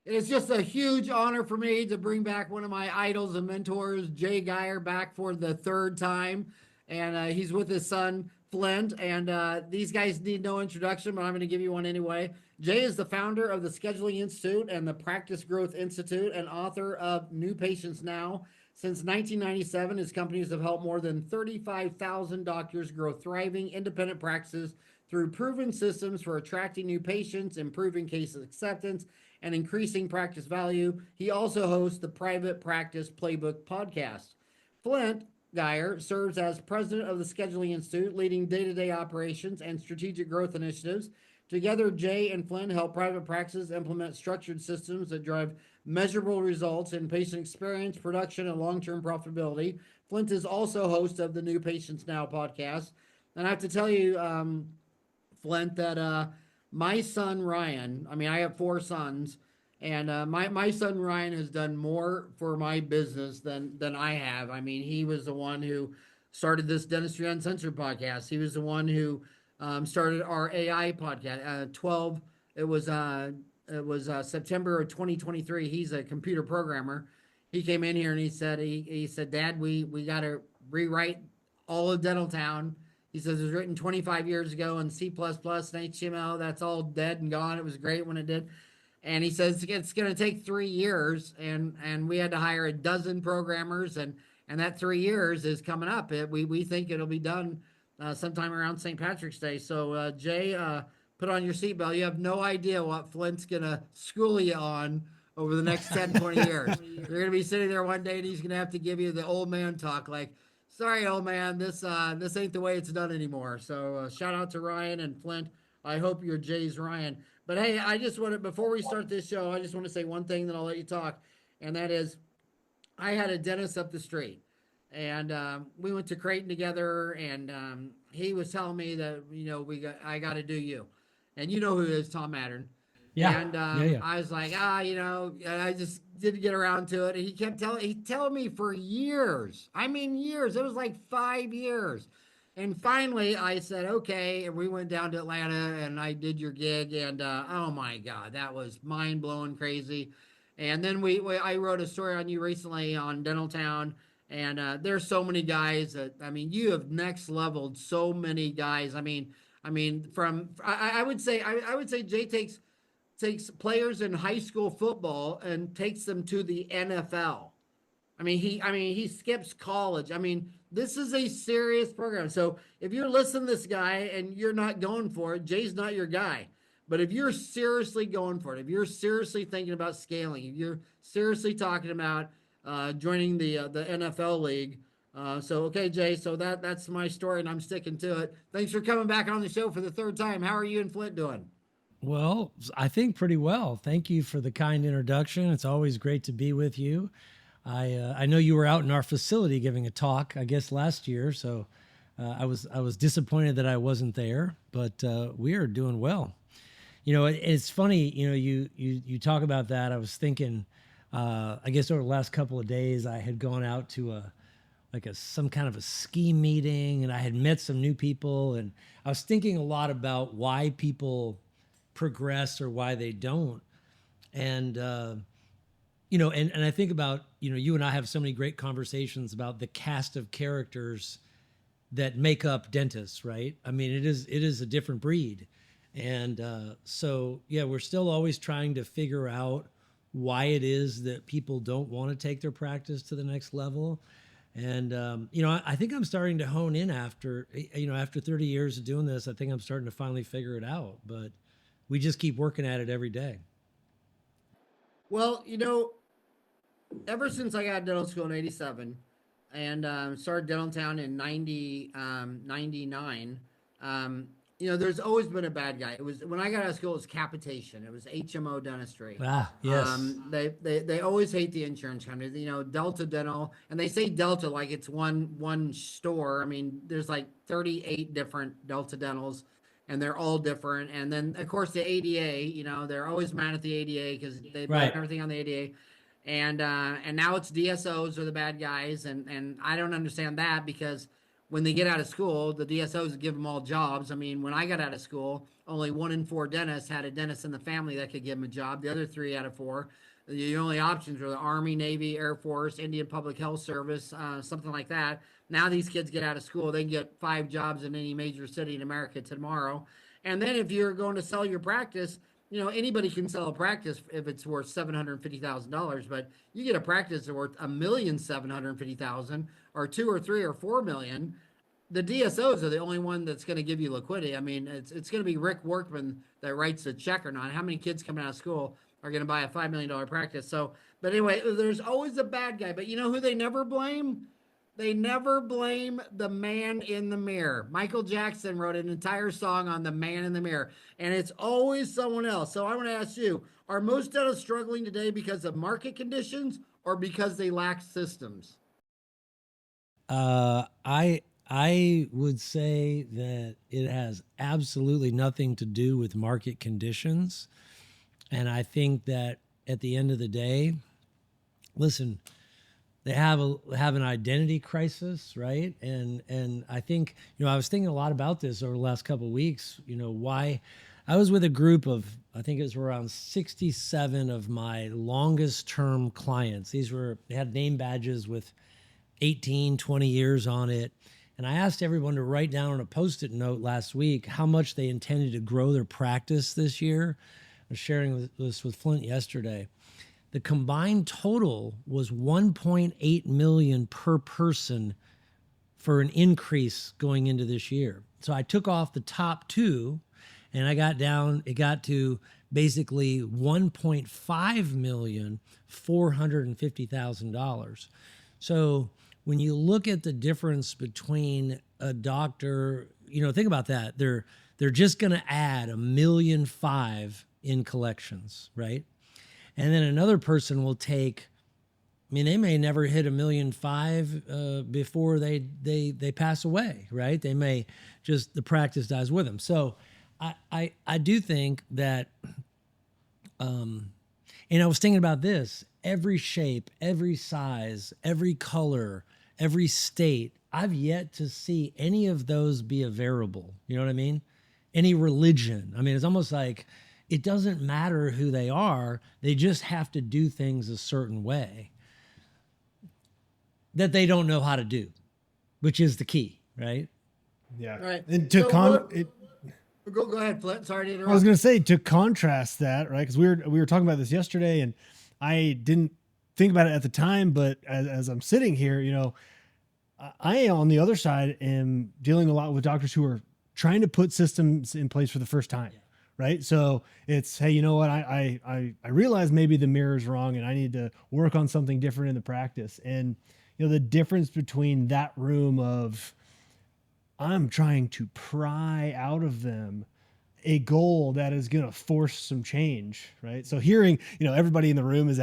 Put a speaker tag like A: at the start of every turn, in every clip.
A: It's just a huge honor for me to bring back one of my idols and mentors, Jay Geier, back for the third time. And he's with his son, Flint. And these guys need no introduction, but I'm going to give you one anyway. Jay is the founder of the Scheduling Institute and the Practice Growth Institute and author of New Patients Now. Since 1997, his companies have helped more than 35,000 doctors grow thriving independent practices through proven systems for attracting new patients, improving case acceptance, and increasing practice value. He also hosts the Private Practice Playbook podcast. Flint Geier serves as president of the Scheduling Institute, leading day to day operations and strategic growth initiatives. Together, Jay and Flint help private practices implement structured systems that drive measurable results in patient experience, production, and long term profitability. Flint is also host of the New Patients Now podcast. And I have to tell you, Flint, that my son Ryan, I mean, I have four sons, and my son Ryan has done more for my business than I have. I mean, he was the one who started this Dentistry Uncensored podcast. He was the one who started our AI podcast. 12. It was September of 2023. He's a computer programmer. He came in here and he said, Dad, we got to rewrite all of Dental Town. He says it was written 25 years ago in C++ and HTML. That's all dead and gone. It was great when it did. And he says it's going to take 3 years, and we had to hire a dozen programmers, and that 3 years is coming up. We think it'll be done sometime around St. Patrick's Day. So Jay, put on your seatbelt. You have no idea what Flint's going to school you on over the next 10, 20 years. You're going to be sitting there one day, and he's going to have to give you the old man talk like, sorry, old man, this ain't the way it's done anymore. So shout out to Ryan and Flint. I hope you're Jay's Ryan. But hey, I just want to, before we start this show, I just want to say one thing, then I'll let you talk. And that is, I had a dentist up the street, and we went to Creighton together, and he was telling me that, I got to do you. And you know who it is, Tom Mattern.
B: Yeah,
A: And
B: yeah, yeah.
A: I was like, I just didn't get around to it. And he telling me for years. I mean, years. It was like 5 years. And finally, I said, okay. And we went down to Atlanta, and I did your gig. And oh my God, that was mind blowing crazy. And then I wrote a story on you recently on Dental Town. And there's so many guys that, I mean, you have next leveled so many guys. From I would say Jay takes players in high school football and takes them to the NFL. He skips college. I mean, this is a serious program. So if you're listening to this guy and you're not going for it, Jay's not your guy. But if you're seriously going for it, if you're seriously thinking about scaling, if you're seriously talking about joining the NFL league, so okay, Jay. So that's my story, and I'm sticking to it. Thanks for coming back on the show for the third time. How are you and Flint doing?
B: Well, I think pretty well. Thank you for the kind introduction. It's always great to be with you. I know you were out in our facility giving a talk, I guess last year. So I was disappointed that I wasn't there, but we are doing well. It's funny. You talk about that. I was thinking. I guess over the last couple of days, I had gone out to some kind of a ski meeting, and I had met some new people, and I was thinking a lot about why people progress or why they don't. And and I think about, you and I have so many great conversations about the cast of characters that make up dentists, right? I mean, it is a different breed. And so yeah, we're still always trying to figure out why it is that people don't want to take their practice to the next level. And I think I'm starting to hone in after 30 years of doing this. I think I'm starting to finally figure it out, but we just keep working at it every day.
A: Well, ever since I got dental school in '87 and started Dental Town in 99, there's always been a bad guy. It was when I got out of school, it was capitation. It was HMO dentistry.
B: Ah, yes.
A: They always hate the insurance companies. Delta Dental, and they say Delta like it's one store. I mean, there's like 38 different Delta Dentals, and they're all different. And then of course the ADA. They're always mad at the ADA because they blame
B: Right.
A: everything on the ADA. And now it's DSOs are the bad guys, and I don't understand that because when they get out of school, the DSOs give them all jobs. I mean, when I got out of school, only 1 in 4 dentists had a dentist in the family that could give them a job. The other 3 out of 4, the only options were the Army, Navy, Air Force, Indian Public Health Service, something like that. Now these kids get out of school, they can get 5 jobs in any major city in America tomorrow. And then if you're going to sell your practice, anybody can sell a practice if it's worth $750,000, but you get a practice that's worth $1,750,000 or 2 or 3 or 4 million. The DSOs are the only one that's going to give you liquidity. I mean, it's going to be Rick Workman that writes the check or not. How many kids coming out of school are going to buy a $5 million practice? So, but anyway, there's always a bad guy. But you know who they never blame? They never blame the man in the mirror. Michael Jackson wrote an entire song on the man in the mirror, and it's always someone else. So I want to ask you, are most dentists struggling today because of market conditions or because they lack systems?
B: I would say that it has absolutely nothing to do with market conditions. And I think that at the end of the day, listen, they have an identity crisis, right? And I think, I was thinking a lot about this over the last couple of weeks, why I was with a group of, I think it was around 67 of my longest term clients. They had name badges with 18, 20 years on it. And I asked everyone to write down on a Post-it note last week how much they intended to grow their practice this year. I was sharing this with Flint yesterday. The combined total was 1.8 million per person for an increase going into this year. So I took off the top 2 and it got to basically $1.5 million, $450,000. So when you look at the difference between a doctor, think about that. They're just going to add $1.5 million in collections, right? And then another person will take, they may never hit $1.5 million before they pass away, right? They may just, the practice dies with them. So I do think that, and I was thinking about this, every shape, every size, every color, every state, I've yet to see any of those be a variable. You know what I mean? Any religion. It's almost like, it doesn't matter who they are. They just have to do things a certain way that they don't know how to do, which is the key, right?
C: Yeah.
A: Right.
C: And
A: go ahead, Flint. Sorry to interrupt.
C: I was going to say, to contrast that, right? Because we were talking about this yesterday, and I didn't think about it at the time, but as I'm sitting here, I on the other side am dealing a lot with doctors who are trying to put systems in place for the first time. Yeah. Right. So it's, hey, you know what? I realize maybe the mirror is wrong and I need to work on something different in the practice. And, the difference between that room of I'm trying to pry out of them a goal that is going to force some change. Right. So hearing, everybody in the room is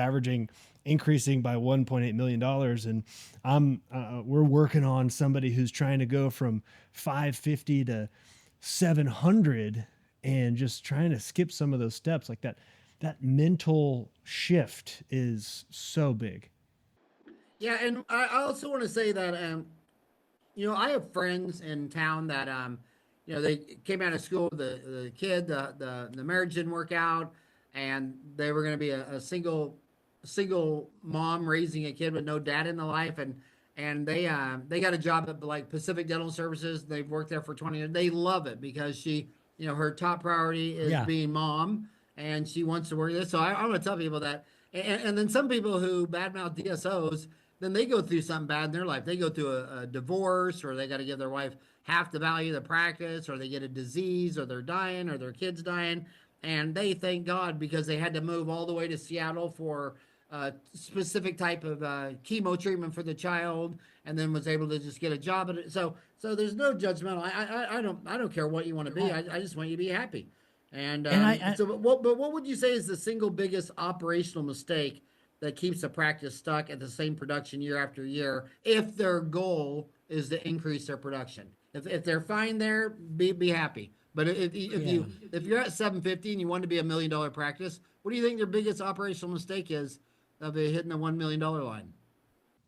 C: increasing by $1.8 million. And we're working on somebody who's trying to go from 550 to 700 and just trying to skip some of those steps. Like that mental shift is so big.
A: Yeah. And I also want to say that, I have friends in town that, they came out of school, the kid, the marriage didn't work out, and they were going to be a single mom raising a kid with no dad in the life. And they got a job at like Pacific Dental Services. They've worked there for 20 years. They love it because she, her top priority is being mom, and she wants to work this. So I want to tell people that. And then some people who badmouth DSOs, then they go through something bad in their life. They go through a divorce, or they got to give their wife half the value of the practice, or they get a disease, or they're dying, or their kid's dying. And they thank God because they had to move all the way to Seattle for a specific type of chemo treatment for the child, and then was able to just get a job at it. So there's no judgmental. I don't care what you want to be. I just want you to be happy. But what would you say is the single biggest operational mistake that keeps a practice stuck at the same production year after year if their goal is to increase their production? If they're fine there, be happy. But if you're at 750 and you want to be $1 million practice, what do you think their biggest operational mistake is of hitting the $1 million line?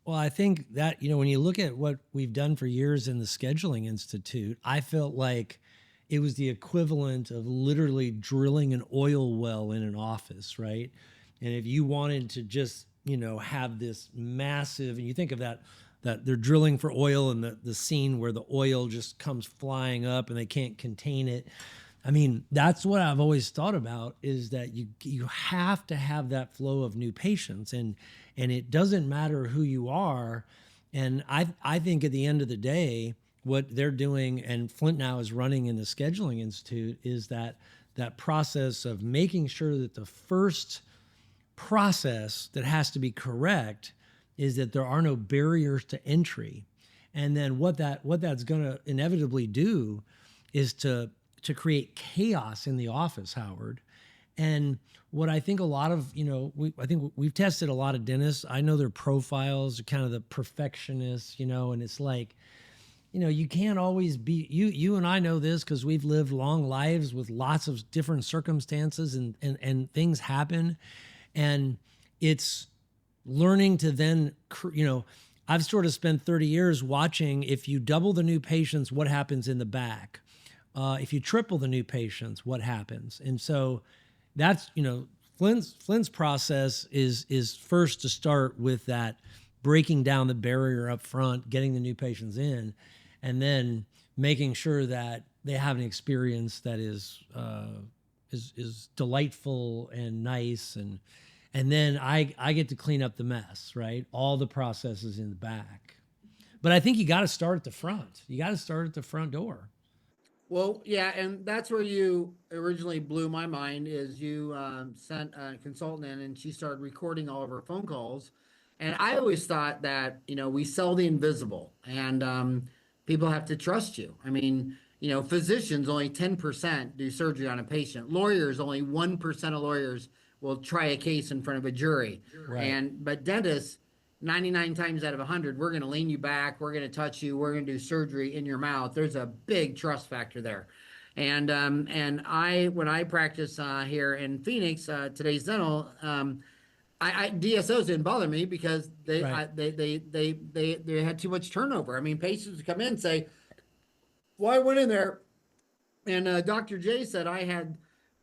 B: Well, I think that, when you look at what we've done for years in the Scheduling Institute, I felt like it was the equivalent of literally drilling an oil well in an office, right? And if you wanted to just, have this massive, and you think of that they're drilling for oil and the scene where the oil just comes flying up and they can't contain it. I mean, that's what I've always thought about, is that you have to have that flow of new patients, and it doesn't matter who you are. And I think at the end of the day, what they're doing, and Flint now is running in the Scheduling Institute, is that process of making sure that the first process that has to be correct is that there are no barriers to entry. And then what that's going to inevitably do is to create chaos in the office, Howard. And what I think a lot of, I think we've tested a lot of dentists. I know their profiles are kind of the perfectionists, and it's like, you can't always be, you and I know this because we've lived long lives with lots of different circumstances, and things happen. And it's learning to then, I've sort of spent 30 years watching, if you double the new patients, what happens in the back? If you triple the new patients, what happens? And so that's, Flint's process is first to start with that, breaking down the barrier up front, getting the new patients in, and then making sure that they have an experience that is delightful and nice. And then I get to clean up the mess, right? All the processes in the back. But I think you got to start at the front. You got to start at the front door.
A: Well, yeah, and that's where you originally blew my mind. Is you sent a consultant in, and she started recording all of her phone calls. And I always thought that, we sell the invisible, and people have to trust you. I mean, physicians, only 10% do surgery on a patient. Lawyers, only 1% of lawyers will try a case in front of a jury.
B: Right.
A: But dentists, 99 times out of 100, we're going to lean you back, we're going to touch you, we're going to do surgery in your mouth. There's a big trust factor there. And when I practice here in Phoenix, Today's Dental, DSOs didn't bother me because they had too much turnover. I mean, patients would come in and say, well, I went in there and Dr. J said I had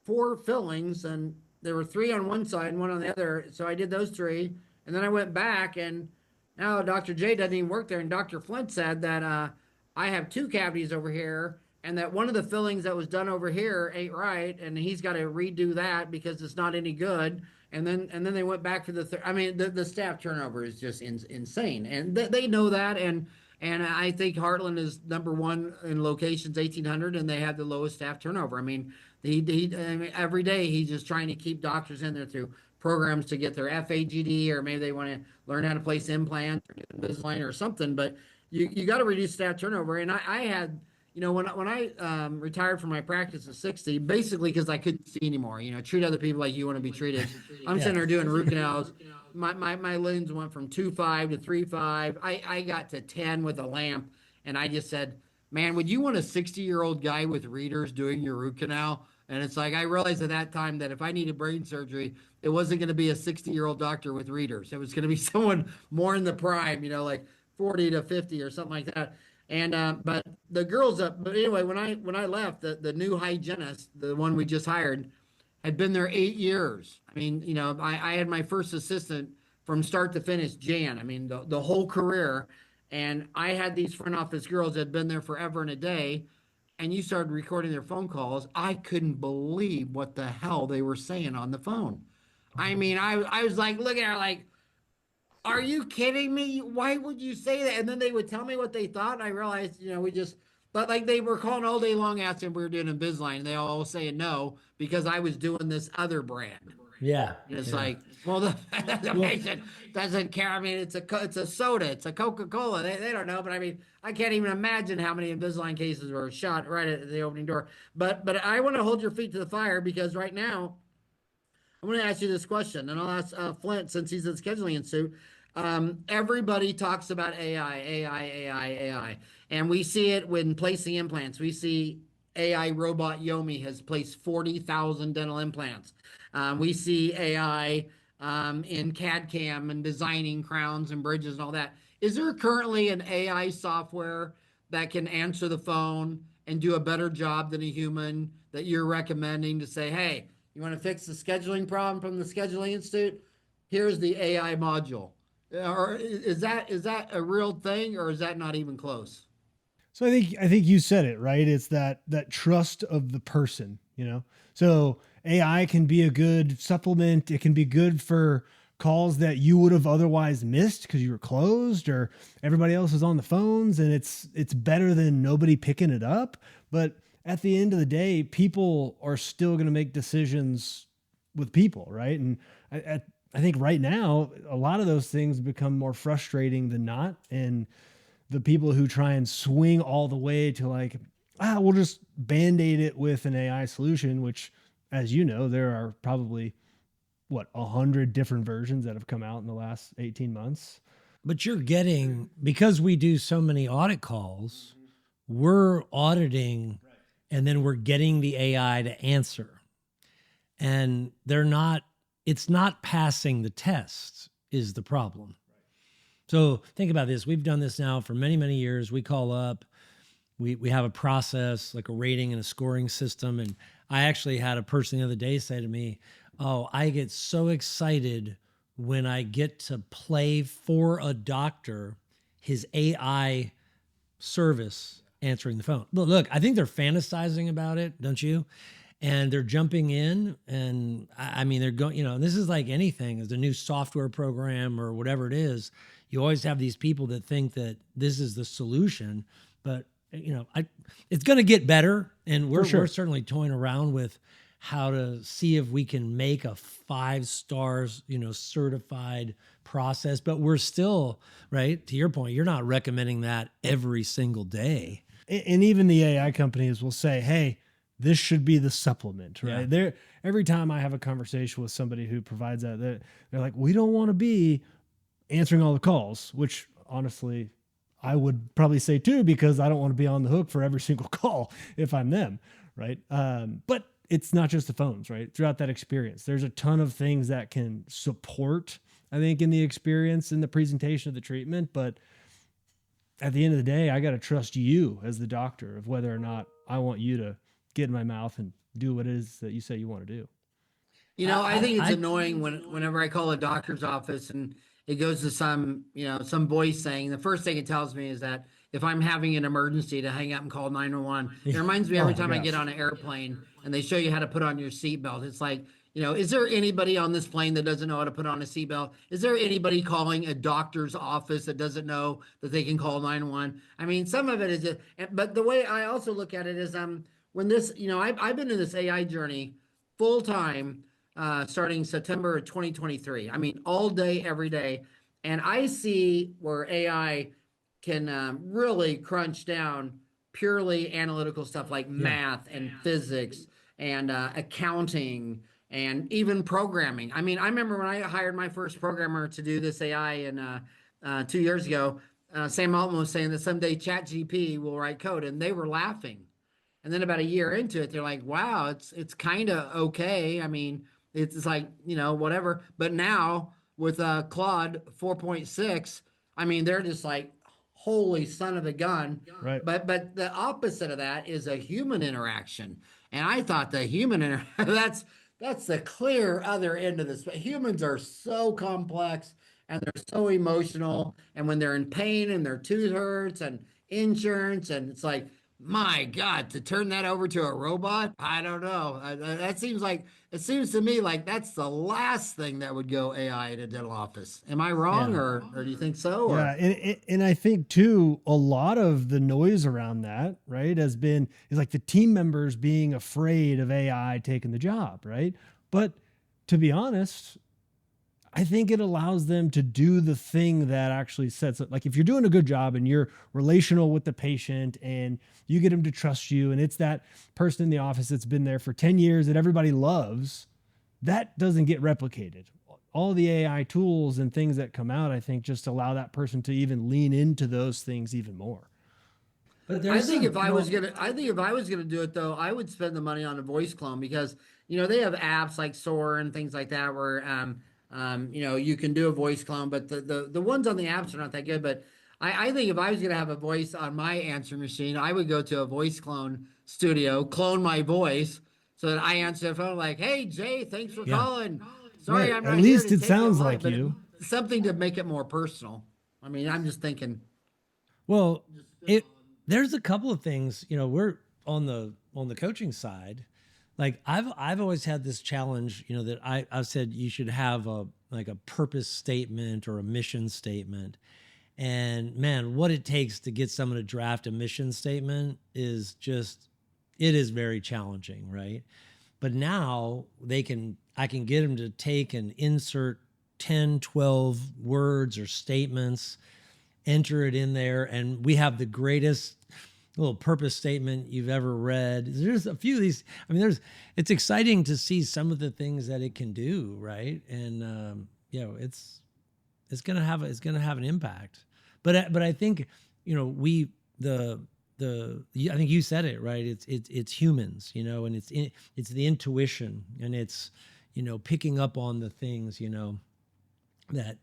A: 4 fillings, and there were 3 on one side and 1 on the other. So I did those 3. And then I went back, and now Dr. J doesn't even work there. And Dr. Flint said that I have 2 cavities over here, and that one of the fillings that was done over here ain't right, and he's got to redo that because it's not any good. And then they went back for the I mean, the staff turnover is just insane, and they know that. And I think Heartland is number 1 in locations, 1,800, and they have the lowest staff turnover. I mean, I mean, every day he's just trying to keep doctors in there through programs to get their FAGD, or maybe they want to learn how to place implants or get Invisalign or something. But you got to reduce staff turnover. And I had, when I retired from my practice at 60, basically because I couldn't see anymore. Treat other people like you want to be treated. I'm sitting there doing root canals. My lens went from 2.5 to 3.5. I got to 10 with a lamp, and I just said, man, would you want a 60-year-old guy with readers doing your root canal? And it's like, I realized at that time that if I needed brain surgery, it wasn't going to be a 60-year-old doctor with readers. It was going to be someone more in the prime, like 40 to 50 or something like that. And but the girls but anyway, when I left, the new hygienist, the one we just hired, had been there 8 years. I mean, I had my first assistant from start to finish, Jan. I mean, the whole career. And I had these front office girls that had been there forever and a day. And you started recording their phone calls. I couldn't believe what the hell they were saying on the phone. I mean, I was like, look at her like, are you kidding me? Why would you say that? And then they would tell me what they thought. And I realized, but like they were calling all day long asking if we were doing Invisalign. And they all saying no because I was doing this other brand.
B: Yeah.
A: And it's like, well, the patient doesn't care. I mean, it's a soda, it's a Coca-Cola. They don't know, but I mean, I can't even imagine how many Invisalign cases were shot right at the opening door. But I want to hold your feet to the fire, because right now I'm going to ask you this question, and I'll ask Flint, since he's at the Scheduling Institute. Everybody talks about AI, and we see it when placing implants. We see AI robot Yomi has placed 40,000 dental implants. We see AI in CAD CAM and designing crowns and bridges and all that. Is there currently an AI software that can answer the phone and do a better job than a human that you're recommending to say, hey, you want to fix the scheduling problem from the Scheduling Institute? Here's the AI module. Or is that a real thing, or is that not even close?
C: So I think you said it, right? It's that trust of the person, you know. So AI can be a good supplement. It can be good for calls that you would have otherwise missed because you were closed or everybody else was on the phones, and it's better than nobody picking it up. But at the end of the day, people are still going to make decisions with people, right? And I think right now a lot of those things become more frustrating than not, and the people who try and swing all the way to like, we'll just band-aid it with an AI solution, which, as you know, there are probably 100 different versions that have come out in the last 18 months.
B: But you're getting, because we do so many audit calls, we're auditing and then we're getting the AI to answer. And it's not passing the test is the problem. So think about this. We've done this now for many, many years. We call up, we have a process, like a rating and a scoring system. And I actually had a person the other day say to me, oh, I get so excited when I get to play for a doctor his AI service answering the phone. Look, I think they're fantasizing about it, don't you? And they're jumping in, and I mean, they're going, and this is like anything, as a new software program or whatever it is. You always have these people that think that this is the solution, but it's going to get better, and we're certainly toying around with how to see if we can make a 5 stars, certified process. But we're still, right, to your point, you're not recommending that every single day.
C: And even the AI companies will say, hey, this should be the supplement, right?
B: Yeah.
C: Every time I have a conversation with somebody who provides that, they're like, we don't want to be answering all the calls, which honestly, I would probably say too, because I don't want to be on the hook for every single call if I'm them, right? But it's not just the phones, right? Throughout that experience, there's a ton of things that can support, I think, in the experience and the presentation of the treatment. But at the end of the day, I got to trust you as the doctor of whether or not I want you to get in my mouth and do what it is that you say you want to do.
A: I think it's annoying whenever I call a doctor's office and it goes to some voice saying, the first thing it tells me is that if I'm having an emergency, to hang up and call 911. It reminds me every time I get on an airplane and they show you how to put on your seatbelt. It's like, is there anybody on this plane that doesn't know how to put on a seatbelt? Is there anybody calling a doctor's office that doesn't know that they can call 911? I mean, some of it is just, but the way I also look at it is, when this, I've been in this AI journey full time, starting September of 2023. I mean, all day, every day. And I see where AI can really crunch down purely analytical stuff like math and physics and accounting and even programming. I mean, I remember when I hired my first programmer to do this AI in 2 years ago, Sam Altman was saying that someday ChatGPT will write code, and they were laughing. And then about a year into it, they're like, wow, it's kind of okay. I mean, it's like, whatever. But now with Claude 4.6, I mean, they're just like, holy son of a gun.
C: Right.
A: But the opposite of that is a human interaction. And I thought the that's the clear other end of this. But humans are so complex and they're so emotional. And when they're in pain and their tooth hurts and insurance, and it's like, my God, to turn that over to a robot, I don't know. It seems to me like that's the last thing that would go AI in a dental office. Am I wrong, or do you think so? Or?
C: Yeah, and I think too, a lot of the noise around that, right, is like the team members being afraid of AI taking the job, right? But to be honest, I think it allows them to do the thing that actually sets up. Like if you're doing a good job and you're relational with the patient and you get them to trust you, and it's that person in the office that's been there for 10 years that everybody loves, that doesn't get replicated. All the AI tools and things that come out, I think, just allow that person to even lean into those things even more.
A: But I think if I was gonna do it though, I would spend the money on a voice clone, because they have apps like Soar and things like that where You can do a voice clone, but the ones on the apps are not that good. But I think if I was going to have a voice on my answer machine, I would go to a voice clone studio, clone my voice so that I answer the phone like, "Hey Jay, thanks for
B: Yeah.
A: calling. Sorry,
C: Right.
A: I'm
C: At
A: not
C: least
A: here
C: it
A: to take your
C: sounds
A: line,"
C: like
A: but
C: you.
A: something to make it more personal. I mean, I'm just thinking.
B: Well, there's a couple of things, we're on the coaching side. Like I've always had this challenge, that I've said you should have a purpose statement or a mission statement. And man, what it takes to get someone to draft a mission statement is it is very challenging, right? But now I can get them to take and insert 10, 12 words or statements, enter it in there, and we have the greatest little purpose statement you've ever read. There's a few of these. I mean, it's exciting to see some of the things that it can do, right? And it's gonna have an impact. But I think I think you said it right. It's humans, and it's the intuition, and it's picking up on the things that.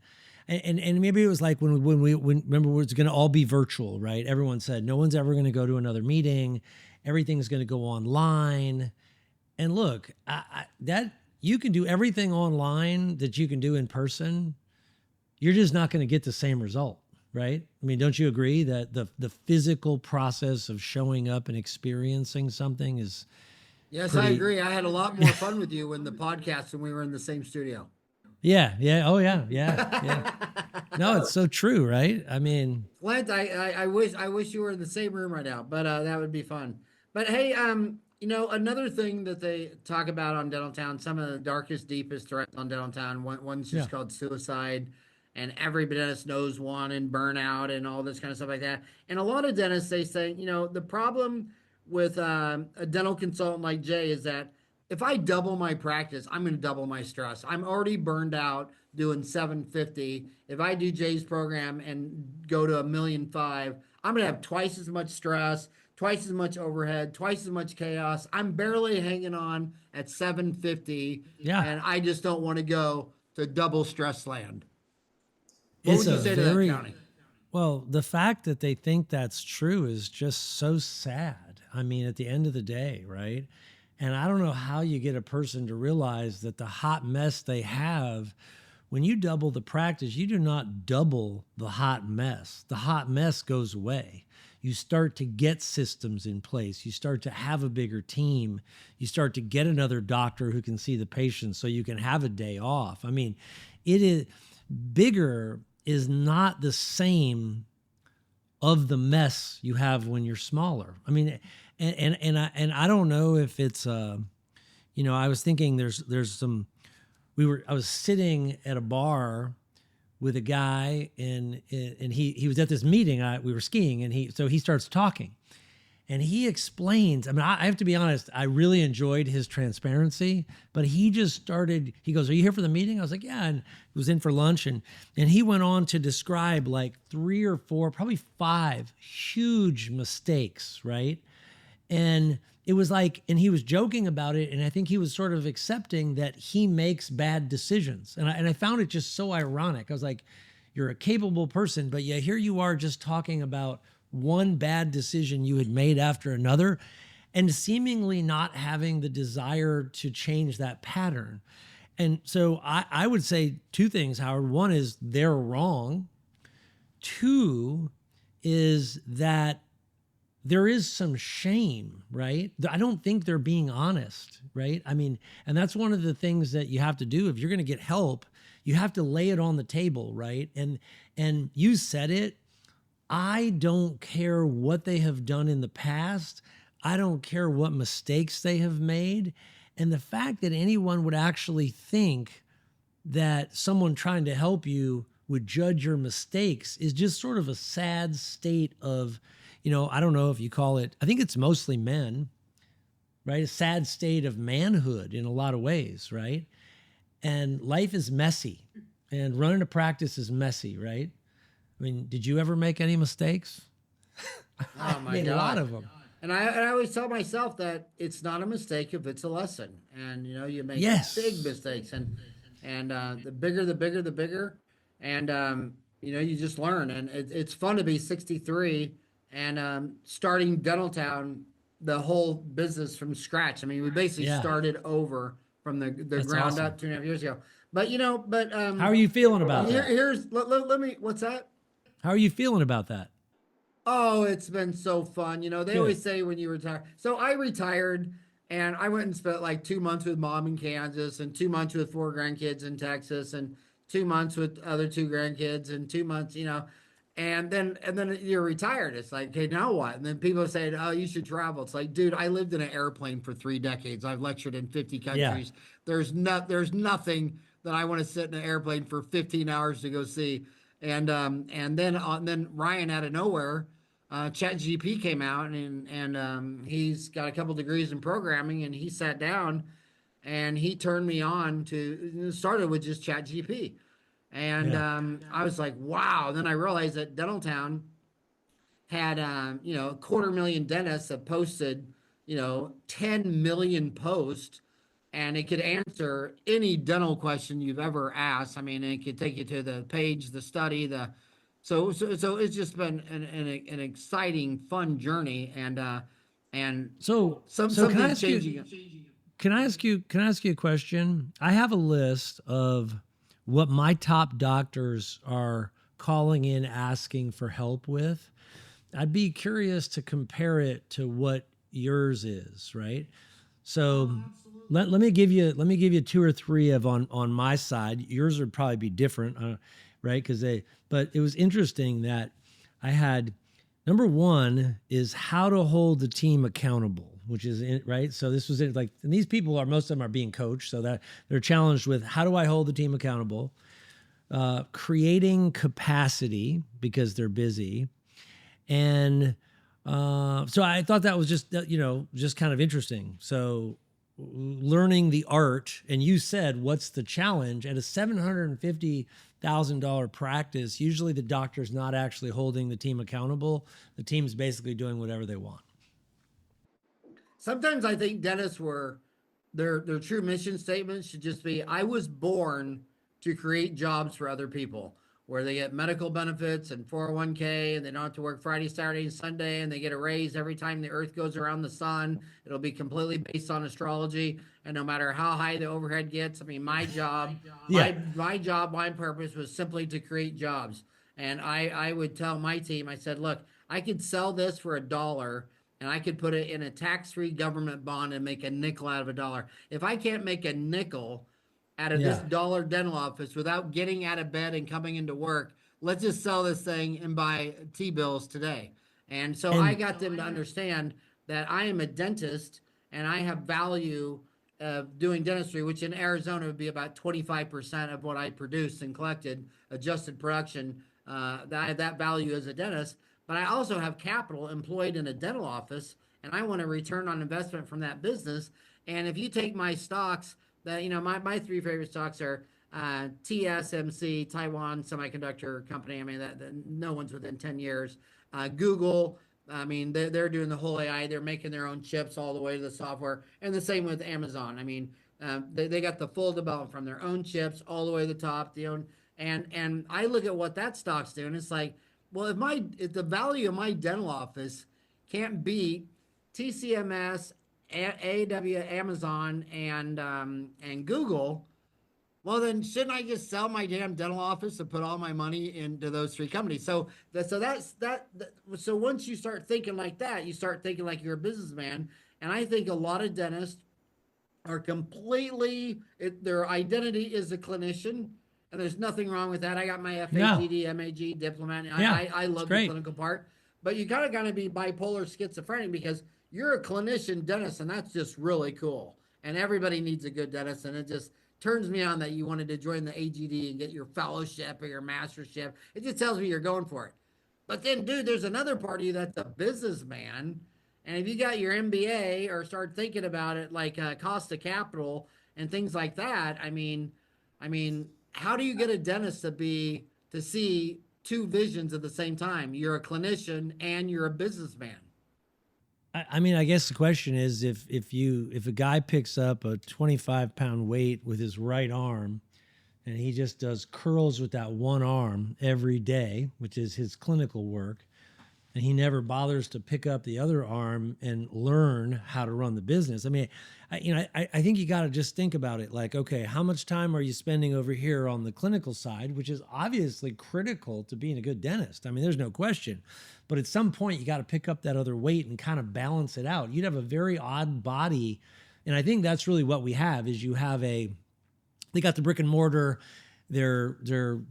B: And maybe it was like when remember it's going to all be virtual, right? Everyone said no one's ever going to go to another meeting, everything's going to go online. And look, that you can do everything online that you can do in person. You're just not going to get the same result, right? I mean, don't you agree that the physical process of showing up and experiencing something is
A: Yes, I agree. I had a lot more fun with you in the podcast when we were in the same studio.
B: Yeah. Oh yeah. No, it's so true, right? I mean,
A: Flint, I wish you were in the same room right now, but that would be fun. But hey, another thing that they talk about on Dental Town, some of the darkest, deepest threats on Dental Town. One's just called suicide, and every dentist knows one, and burnout, and all this kind of stuff like that. And a lot of dentists, they say, the problem with a dental consultant like Jay is that if I double my practice, I'm going to double my stress. I'm already burned out doing 750. If I do Jay's program and go to 1,500,000, I'm going to have twice as much stress, twice as much overhead, twice as much chaos. I'm barely hanging on at 750.
B: Yeah.
A: And I just don't want to go to double stress land. What
B: It's
A: would you say to that, County?
B: Well, the fact that they think that's true is just so sad. I mean, at the end of the day, right? And I don't know how you get a person to realize that the hot mess they have, when you double the practice, you do not double the hot mess. The hot mess goes away. You start to get systems in place. You start to have a bigger team. You start to get another doctor who can see the patient so you can have a day off. I mean, it is bigger is not the same of the mess you have when you're smaller. I mean, and I don't know if it's I was thinking there's some I was sitting at a bar with a guy and he was at this meeting. We were skiing and he starts talking and he explains. I mean, I have to be honest, I really enjoyed his transparency, but he goes, "Are you here for the meeting?" I was like, "Yeah," and he was in for lunch and he went on to describe like 3 or 4, probably 5 huge mistakes, right? And it was like, and he was joking about it. And I think he was sort of accepting that he makes bad decisions. And I found it just so ironic. I was like, you're a capable person, but yeah, here you are just talking about one bad decision you had made after another and seemingly not having the desire to change that pattern. And so I would say 2 things, Howard. One is they're wrong. 2 is that there is some shame, right? I don't think they're being honest, right? I mean, and that's one of the things that you have to do. If you're going to get help, you have to lay it on the table, right? And you said it. I don't care what they have done in the past. I don't care what mistakes they have made. And the fact that anyone would actually think that someone trying to help you would judge your mistakes is just sort of a sad state of, I don't know if you call it, I think it's mostly men, right? A sad state of manhood in a lot of ways, right? And life is messy and running a practice is messy, right? I mean, did you ever make any mistakes?
A: Oh my
B: made
A: God.
B: a lot of them.
A: And I always tell myself that it's not a mistake if it's a lesson. And, you make
B: Yes.
A: big mistakes. And And the bigger, the bigger. And, you just learn. And it's fun to be 63 and starting Dental Town, the whole business from scratch. I mean, we basically
B: Yeah,
A: started over from the
B: that's
A: ground
B: awesome.
A: up 2.5 years ago. But,
B: How are you feeling about that?
A: let me, what's that?
B: How are you feeling about that?
A: Oh, it's been so fun. They
B: Good.
A: always say when you retire. So I retired and I went and spent like 2 months with mom in Kansas and 2 months with four grandkids in Texas and 2 months with other two grandkids and 2 months, and then you're retired. It's like, okay, now what? And then people say, oh, you should travel. It's like, dude, I lived in an airplane for 3 decades. I've lectured in 50
B: Yeah.
A: countries. There's nothing that I want to sit in an airplane for 15 hours to go see. And then Ryan out of nowhere, ChatGPT came out and he's got a couple degrees in programming and he sat down and he turned me on to it started with just ChatGPT. And
B: Yeah.
A: I was like, wow. Then I realized that Dental Town had, 250,000 dentists have posted, 10 million posts and it could answer any dental question you've ever asked. I mean, it could take you to the page, the study, so it's just been an exciting, fun journey, and
B: So can I
A: something's
B: ask you?
A: changing.
B: Can I ask you a question? I have a list of what my top doctors are calling in asking for help with. I'd be curious to compare it to what yours is, right? So let me give you two or three of on my side. Yours would probably be different, right? But it was interesting that I had number one is how to hold the team accountable, which is it, right. So this was it. Like, and these people are most of them are being coached, so that they're challenged with how do I hold the team accountable, creating capacity because they're busy, and so I thought that was just kind of interesting. So learning the art, and you said, what's the challenge at a $750,000 practice? Usually the doctor's not actually holding the team accountable. The team's basically doing whatever they want.
A: Sometimes I think dentists were their true mission statement should just be, I was born to create jobs for other people where they get medical benefits and 401k and they don't have to work Friday, Saturday, and Sunday, and they get a raise every time the earth goes around the sun. It'll be completely based on astrology. And no matter how high the overhead gets, I mean, my job,
B: Yeah.
A: my job, my purpose was simply to create jobs. And I would tell my team, I said, look, I could sell this for $1 and I could put it in a tax-free government bond and make a nickel out of $1. If I can't make a nickel out of this
B: Yeah.
A: dollar dental office without getting out of bed and coming into work, let's just sell this thing and buy T-bills today. And so I
B: And
A: got them to understand that I am a dentist and I have value of doing dentistry, which in Arizona would be about 25% of what I produced and collected, adjusted production. That I have that value as a dentist, but I also have capital employed in a dental office, and I want a return on investment from that business. And if you take my stocks, my three favorite stocks are TSMC, Taiwan Semiconductor Company. I mean, that no one's within 10 years. Google, I mean, they're doing the whole AI. They're making their own chips all the way to the software. And the same with Amazon. I mean, they got the full development from their own chips all the way to the top. And I look at what that stock's doing. It's like, well, if the value of my dental office can't beat TCMS, Amazon, and Google, well, then shouldn't I just sell my damn dental office and put all my money into those three companies? So once you start thinking like that, you start thinking like you're a businessman. And I think a lot of dentists are their identity is a clinician, and there's nothing wrong with that. I got my
B: no,
A: FAGD, MAG, diplomat. And
B: yeah,
A: I
B: it's
A: love the
B: great.
A: clinical part, but you gotta be bipolar schizophrenic because you're a clinician dentist, and that's just really cool. And everybody needs a good dentist, and it just turns me on that you wanted to join the AGD and get your fellowship or your mastership. It just tells me you're going for it. But then, dude, there's another part of you that's a businessman. And if you got your MBA or start thinking about it like cost of capital and things like that, I mean, how do you get a dentist to see two visions at the same time? You're a clinician and you're a businessman.
B: I mean, I guess the question is if a guy picks up a 25-pound weight with his right arm, and he just does curls with that one arm every day, which is his clinical work. And he never bothers to pick up the other arm and learn how to run the business. I mean, I think you got to just think about it like, okay, how much time are you spending over here on the clinical side, which is obviously critical to being a good dentist. I mean, there's no question. But at some point, you got to pick up that other weight and kind of balance it out. You'd have a very odd body. And I think that's really what we have is you have they got the brick and mortar. They're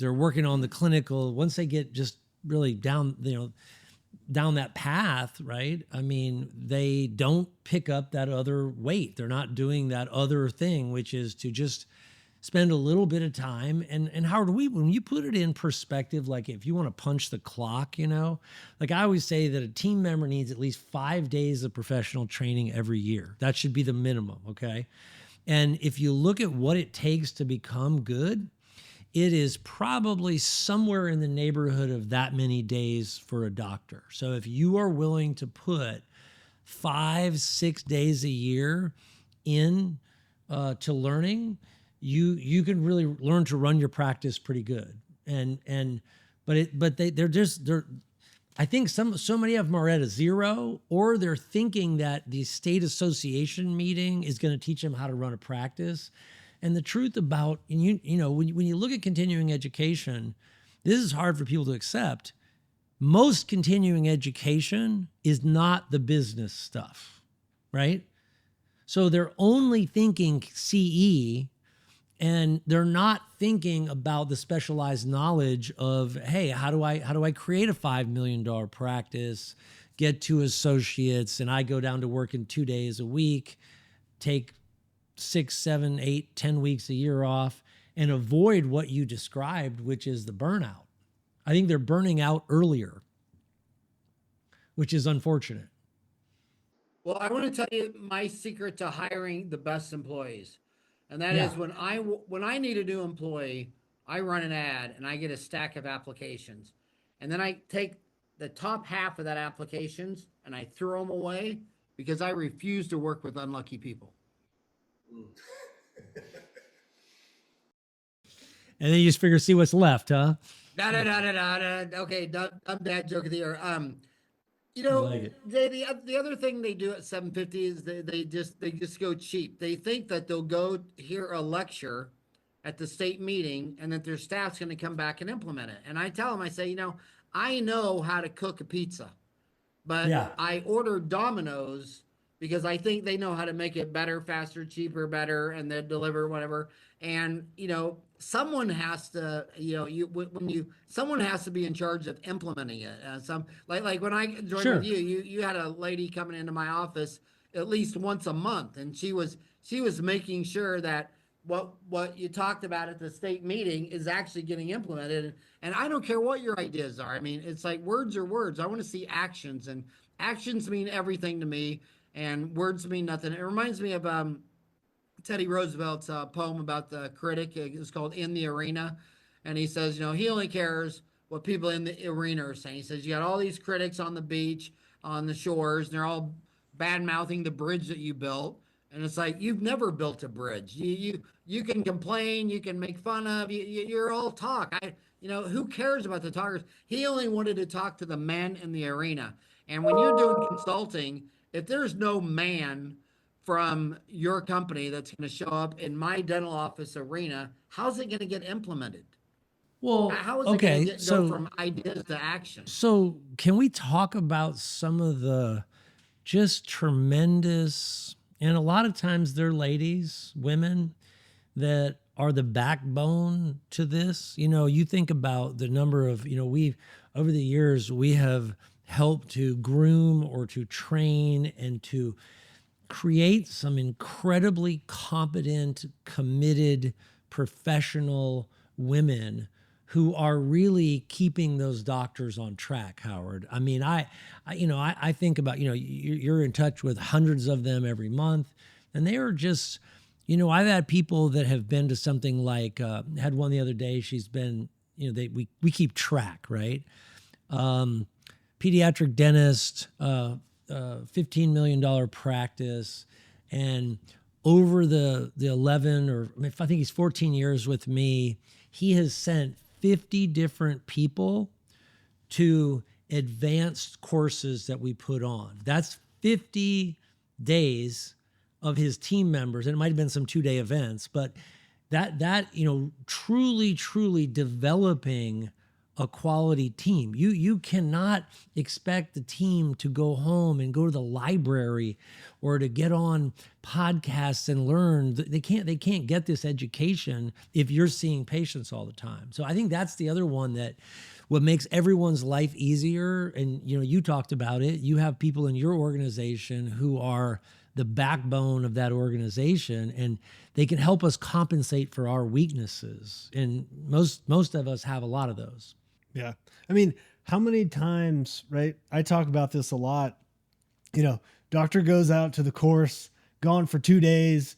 B: working on the clinical. Once they get just really down, down that path, right? I mean, they don't pick up that other weight. They're not doing that other thing, which is to just spend a little bit of time. And Howard, when you put it in perspective, like if you want to punch the clock, like I always say that a team member needs at least 5 days of professional training every year. That should be the minimum, okay? And if you look at what it takes to become good, it is probably somewhere in the neighborhood of that many days for a doctor. So if you are willing to put 5-6 days a year in to learning, you can really learn to run your practice pretty good. They're I think so many of them are at a zero, or they're thinking that the state association meeting is going to teach them how to run a practice. And the truth about, when you look at continuing education, this is hard for people to accept. Most continuing education is not the business stuff, right? So they're only thinking CE, and they're not thinking about the specialized knowledge of, hey, how do I create a $5 million practice, get 2 associates, and I go down to work in 2 days a week, take 6, 7, 8, 10 weeks a year off, and avoid what you described, which is the burnout. I think they're burning out earlier, which is unfortunate.
A: Well, I want to tell you my secret to hiring the best employees. And that
B: Yeah.
A: is when I need a new employee, I run an ad and I get a stack of applications. And then I take the top half of that applications and I throw them away because I refuse to work with unlucky people.
B: And then you just figure, see what's left, huh?
A: Okay, I'm dad joke of the year.
B: I like it.
A: The other thing they do at 750 is they just go cheap. They think that they'll go hear a lecture at the state meeting and that their staff's going to come back and implement it. And I tell them, I say, I know how to cook a pizza, but
B: Yeah.
A: I ordered Domino's because I think they know how to make it better, faster, cheaper, better, and then deliver whatever. And someone has to, someone has to be in charge of implementing it. Like when I joined
B: Sure.
A: with you had a lady coming into my office at least once a month, and she was making sure that what you talked about at the state meeting is actually getting implemented. And I don't care what your ideas are. I mean, it's like words are words. I want to see actions, and actions mean everything to me, and words mean nothing. It reminds me of Teddy Roosevelt's poem about the critic. It's called "In the Arena," and he says, he only cares what people in the arena are saying. He says you got all these critics on the beach, on the shores, and they're all bad mouthing the bridge that you built. And it's like, you've never built a bridge. You can complain, you can make fun of, you're all talk. Who cares about the talkers? He only wanted to talk to the men in the arena. And when you're doing consulting, if there's no man from your company that's going to show up in my dental office arena, how's it going to get implemented?
B: Well,
A: How is it
B: okay,
A: going to go from ideas to action?
B: So can we talk about some of the just tremendous, and a lot of times they're ladies, women that are the backbone to this? You think about the number of, we've, over the years, we have helped to groom or to train and to create some incredibly competent, committed, professional women who are really keeping those doctors on track, Howard. I mean, I think about, you're in touch with hundreds of them every month, and they are just, I've had people that have been to something like, had one the other day, she's been, we keep track, right? Pediatric dentist, $15 million practice, and over the 11, or I think he's 14 years with me, he has sent 50 different people to advanced courses that we put on. That's 50 days of his team members, and it might have been some 2-day events, but that truly developing a quality team. You cannot expect the team to go home and go to the library or to get on podcasts and learn. They can't get this education if you're seeing patients all the time. So I think that's the other one, that what makes everyone's life easier. And you talked about it. You have people in your organization who are the backbone of that organization, and they can help us compensate for our weaknesses. And most of us have a lot of those.
C: Yeah. I mean, how many times, right? I talk about this a lot. Doctor goes out to the course, gone for 2 days,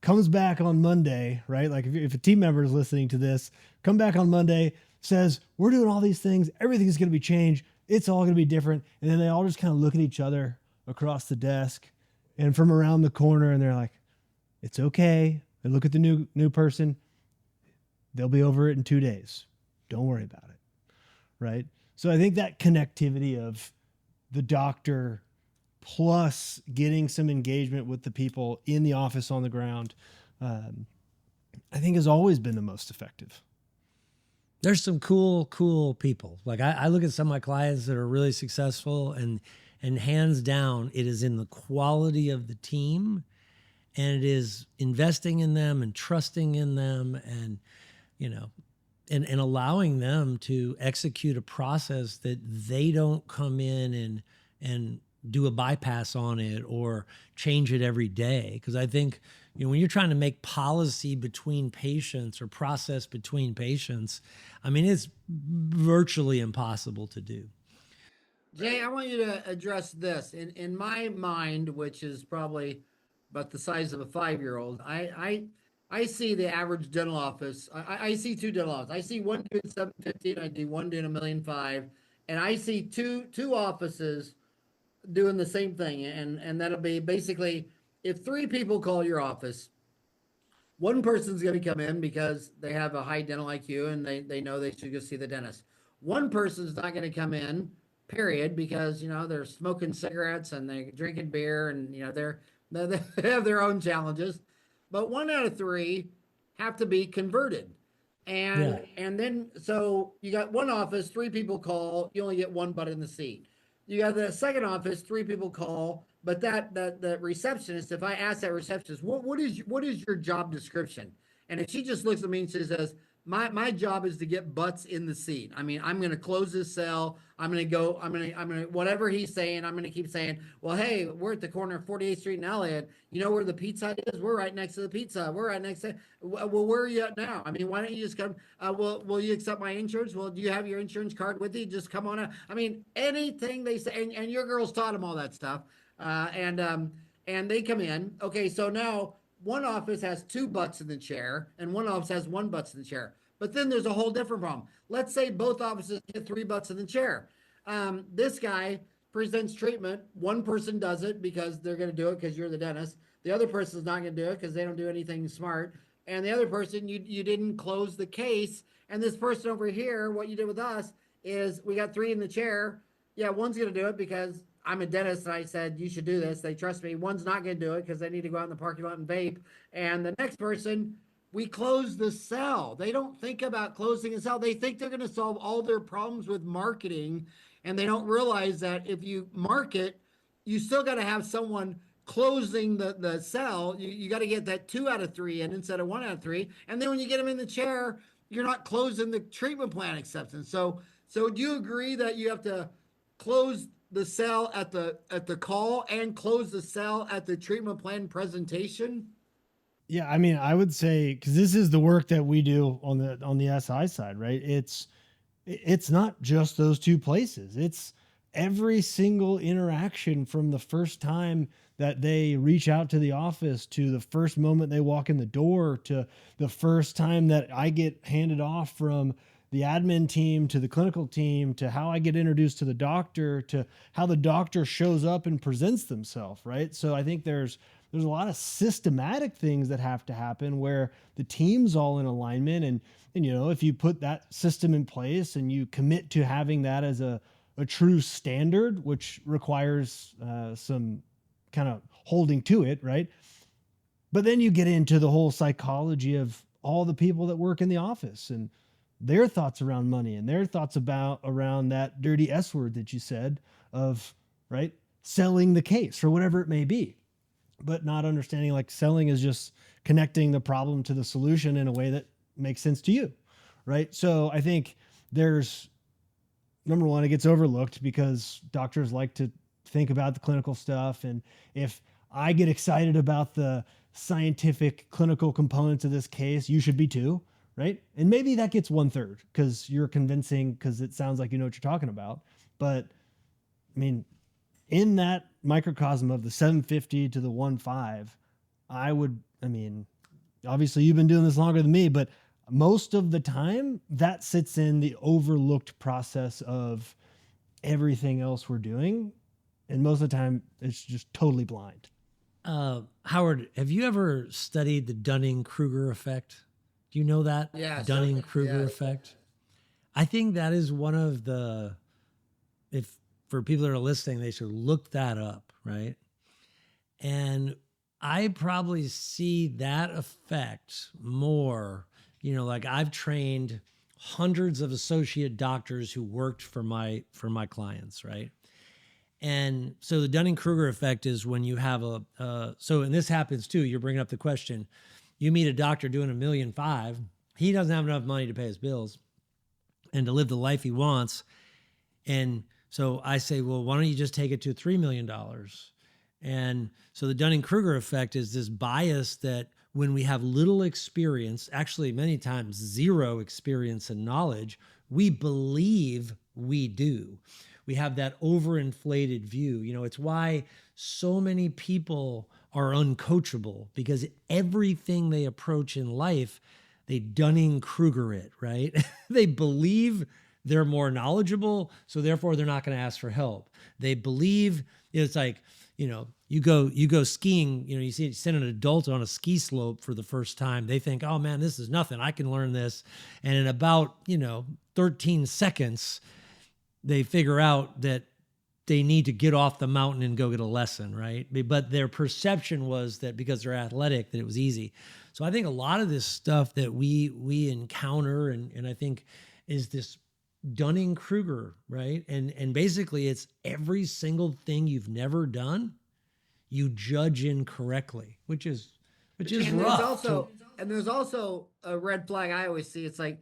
C: comes back on Monday, right? Like if a team member is listening to this, come back on Monday, says, we're doing all these things. Everything's going to be changed. It's all going to be different. And then they all just kind of look at each other across the desk and from around the corner, and they're like, it's okay. They look at the new person. They'll be over it in 2 days. Don't worry about it. Right. So I think that connectivity of the doctor plus getting some engagement with the people in the office on the ground, I think has always been the most effective.
B: There's some cool people. Like I look at some of my clients that are really successful, and hands down, it is in the quality of the team, and it is investing in them and trusting in them, and and allowing them to execute a process that they don't come in and do a bypass on it or change it every day. Because I think, when you're trying to make policy between patients or process between patients, I mean, it's virtually impossible to do.
A: Jay, I want you to address this. In my mind, which is probably about the size of a 5-year-old, I see the average dental office. I see 2 dental offices. I see one doing 750, and I do one doing 1.5 million, and I see two offices doing the same thing. And that'll be basically, if 3 people call your office, one person's going to come in because they have a high dental IQ and they know they should go see the dentist. One person's not going to come in, period, because they're smoking cigarettes and they're drinking beer, and they have their own challenges. But 1 out of 3 have to be converted. And then, so you got one office, 3 people call, you only get 1 butt in the seat. You got the second office, 3 people call, but the receptionist, if I ask that receptionist, what is your job description? And if she just looks at me and she says, my job is to get butts in the seat. I mean, I'm going to close this cell. I'm going to, whatever he's saying, I'm going to keep saying, well, hey, we're at the corner of 48th Street and Elliott. You know where the Pizza Hut is? We're right next to the Pizza Hut. We're right next to, well, where are you at now? I mean, why don't you just come? Will you accept my insurance? Well, do you have your insurance card with you? Just come on out. I mean, anything they say, and your girls taught them all that stuff. And they come in. Okay, so now one office has 2 butts in the chair and one office has 1 butt in the chair. But then there's a whole different problem. Let's say both offices get 3 butts in the chair. This guy presents treatment. One person does it because they're going to do it because you're the dentist. The other person is not going to do it because they don't do anything smart. And the other person, you didn't close the case. And this person over here, what you did with us is we got 3 in the chair. Yeah, one's going to do it because I'm a dentist and I said, you should do this. They trust me. One's not going to do it because they need to go out in the parking lot and vape. And the next person, we close the cell. They don't think about closing a cell. They think they're going to solve all their problems with marketing. And they don't realize that if you market, you still got to have someone closing the cell. You got to get that 2 out of 3 in instead of 1 out of 3. And then when you get them in the chair, you're not closing the treatment plan acceptance. So do you agree that you have to close the cell at the call and close the cell at the treatment plan presentation?
C: Yeah, I mean, I would say, because this is the work that we do on the SI side, right? It's not just those 2 places. It's every single interaction from the first time that they reach out to the office to the first moment they walk in the door to the first time that I get handed off from the admin team to the clinical team to how I get introduced to the doctor to how the doctor shows up and presents themselves, right? So I think there's there's a lot of systematic things that have to happen where the team's all in alignment. And, if you put that system in place and you commit to having that as a true standard, which requires some kind of holding to it, right? But then you get into the whole psychology of all the people that work in the office and their thoughts around money and their thoughts around that dirty S word that you said of, right, selling the case or whatever it may be, but not understanding like selling is just connecting the problem to the solution in a way that makes sense to you, right? So I think there's, number one, it gets overlooked because doctors like to think about the clinical stuff. And if I get excited about the scientific clinical components of this case, you should be too, right? And maybe that gets 1/3 because you're convincing, because it sounds like you know what you're talking about. But I mean, in that microcosm of the 750 to the 1.5, obviously you've been doing this longer than me, but most of the time that sits in the overlooked process of everything else we're doing. And most of the time it's just totally blind.
B: Howard, have you ever studied the Dunning-Kruger effect? Do you know that?
A: Yeah.
B: Dunning-Kruger effect. I think that is one of the, if for people that are listening, they should look that up, right? And I probably see that effect more, like I've trained hundreds of associate doctors who worked for my clients, right? And so the Dunning-Kruger effect is when you have and this happens too, you're bringing up the question, you meet a doctor doing $1.5 million, he doesn't have enough money to pay his bills and to live the life he wants. And so I say, well, why don't you just take it to $3 million? And so the Dunning-Kruger effect is this bias that when we have little experience, actually many times zero experience and knowledge, we believe we do. We have that overinflated view. It's why so many people are uncoachable, because everything they approach in life, they Dunning-Kruger it, right? They believe they're more knowledgeable, so therefore they're not going to ask for help. They believe it's like, you go skiing, you send an adult on a ski slope for the first time. They think, oh man, this is nothing. I can learn this. And in about, 13 seconds, they figure out that they need to get off the mountain and go get a lesson, right? But their perception was that because they're athletic, that it was easy. So I think a lot of this stuff that we encounter and I think is this Dunning-Kruger, right? And basically it's every single thing you've never done, you judge incorrectly, which is rough.
A: There's also a red flag I always see. It's like,